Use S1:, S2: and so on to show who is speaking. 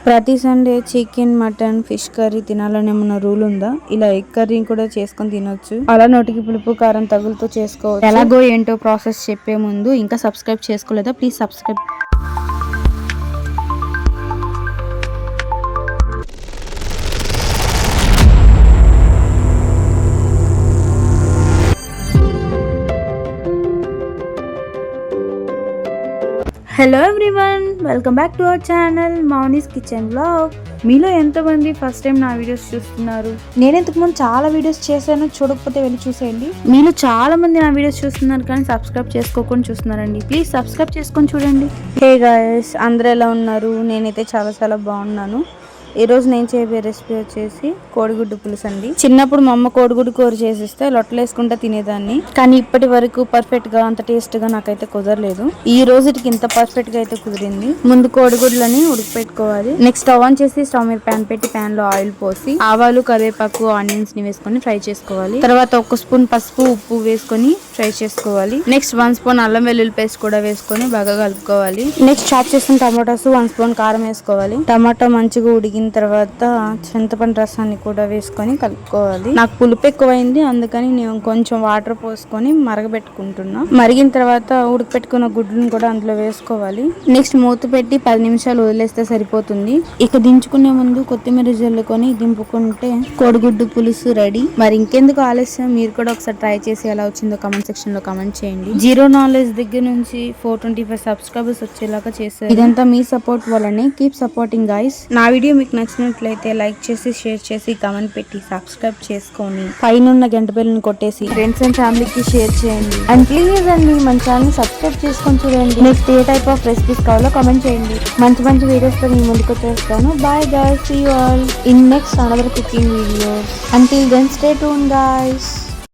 S1: ప్రతి Sunday chicken, mutton, fish curry తినాలని ఏమన్నా రూల్ ఉందా? ఇలా ఎగ్ కర్రీ కూడా చేసుకొని తినొచ్చు. అలా నోటికి పులుపు కారం తగులుతూ చేసుకోవచ్చు. ఎలాగో ఏంటో ప్రాసెస్ చెప్పే ముందు ఇంకా సబ్స్క్రైబ్ చేసుకోలేదా? Please subscribe. Hello everyone, welcome back to our channel Mouni's kitchen vlog. మీలో ఎంతమంది ఫస్ట్ టైం నా వీడియోస్ చూస్తున్నారు? నేను ఇంతకుముందు చాలా వీడియోస్ చేశాను, చూడకపోతే వెళ్ళి చూసేయండి. మీలో చాలా మంది నా వీడియోస్ చూస్తున్నారు కానీ సబ్స్క్రైబ్ చేసుకోకుండా చూస్తున్నారండి. ప్లీజ్ సబ్స్క్రైబ్ చేసుకొని చూడండి. హే గాయ్స్, అందరూ ఎలా ఉన్నారు? నేనైతే చాలా చాలా బాగున్నాను. ఈరోజు నేను చేయబోయే రెసిపీ వచ్చేసి కోడిగుడ్డు పులుసు అండి. చిన్నప్పుడు మా అమ్మ కోడిగుడ్డు కూర చేసిస్తే లొట్టలు వేసుకుంటా తినేదాన్ని, కానీ ఇప్పటి వరకు పర్ఫెక్ట్ గా అంత టేస్ట్ గా నాకైతే కుదరలేదు. ఈ రోజుకి ఇంత పర్ఫెక్ట్ గా అయితే కుదిరింది. ముందు కోడిగుడ్లని ఉడకపెట్టుకోవాలి. నెక్స్ట్ స్టవ్ ఆన్ చేసి స్టవ్ మీద ప్యాన్ పెట్టి ప్యాన్ లో ఆయిల్ పోసి ఆవాలు, కరివేపాకు, ఆనియన్స్ ని వేసుకొని ఫ్రై చేసుకోవాలి. తర్వాత 1 స్పూన్ పసుపు, ఉప్పు వేసుకొని ఫ్రై చేసుకోవాలి. నెక్స్ట్ 1 స్పూన్ అల్లం వెల్లుల్లి పేస్ట్ కూడా వేసుకొని బాగా కలుపుకోవాలి. నెక్స్ట్ చాప్ చేసిన టమాటోస్, 1 స్పూన్ కారం వేసుకోవాలి. టమాటో మంచిగా ఉడికిన తర్వాత చింతపండు రసాన్ని కూడా వేసుకొని కలుపుకోవాలి. నాకు పులుపు ఎక్కువైంది, అందుకని నేను కొంచెం వాటర్ పోసుకొని మరగబెట్టుకుంటున్నా. మరిగిన తర్వాత ఉడకపెట్టుకున్న గుడ్లను కూడా అందులో వేసుకోవాలి. నెక్స్ట్ మూత పెట్టి 10 నిమిషాలు వదిలేస్తే సరిపోతుంది. ఇక దించుకునే ముందు కొత్తిమీర జల్లుకొని దింపుకుంటే కోడిగుడ్డు పులుసు రెడీ. మరి ఇంకెందుకు ఆలస్యం, మీరు కూడా ఒకసారి ట్రై చేసి ఎలా వచ్చిందో కామెంట్ సెక్షన్ లో కామెంట్ చేయండి. 0 నాలెడ్జ్ దగ్గర నుంచి 425 సబ్స్క్రైబర్స్ వచ్చేలాగా చేశారు. ఇదంతా మీ సపోర్ట్ వల్లనే. Keep supporting guys. నా వీడియో మీకు నచ్చినట్లయితే లైక్ చేసి, షేర్ చేసి, కామెంట్ పెట్టి సబ్స్క్రైబ్ చేసుకొని పైన గంట బెల్ని కొట్టేసి ఫ్రెండ్స్ అండ్ ఫ్యామిలీకి షేర్ చేయండి. అండ్ ప్లీజ్ అండి మన ఛానల్ సబ్స్క్రైబ్ చేసుకొని చూడండి. నెక్స్ట్ ఏ టైప్ ఆఫ్ రెసిపీస్ కావాలో కామెంట్ చేయండి. మంచి మంచి వీడియోస్ తో మీ ముందుకు వచ్చేస్తాను. Bye guys, see you all in next another cooking video. Until then, stay tuned guys.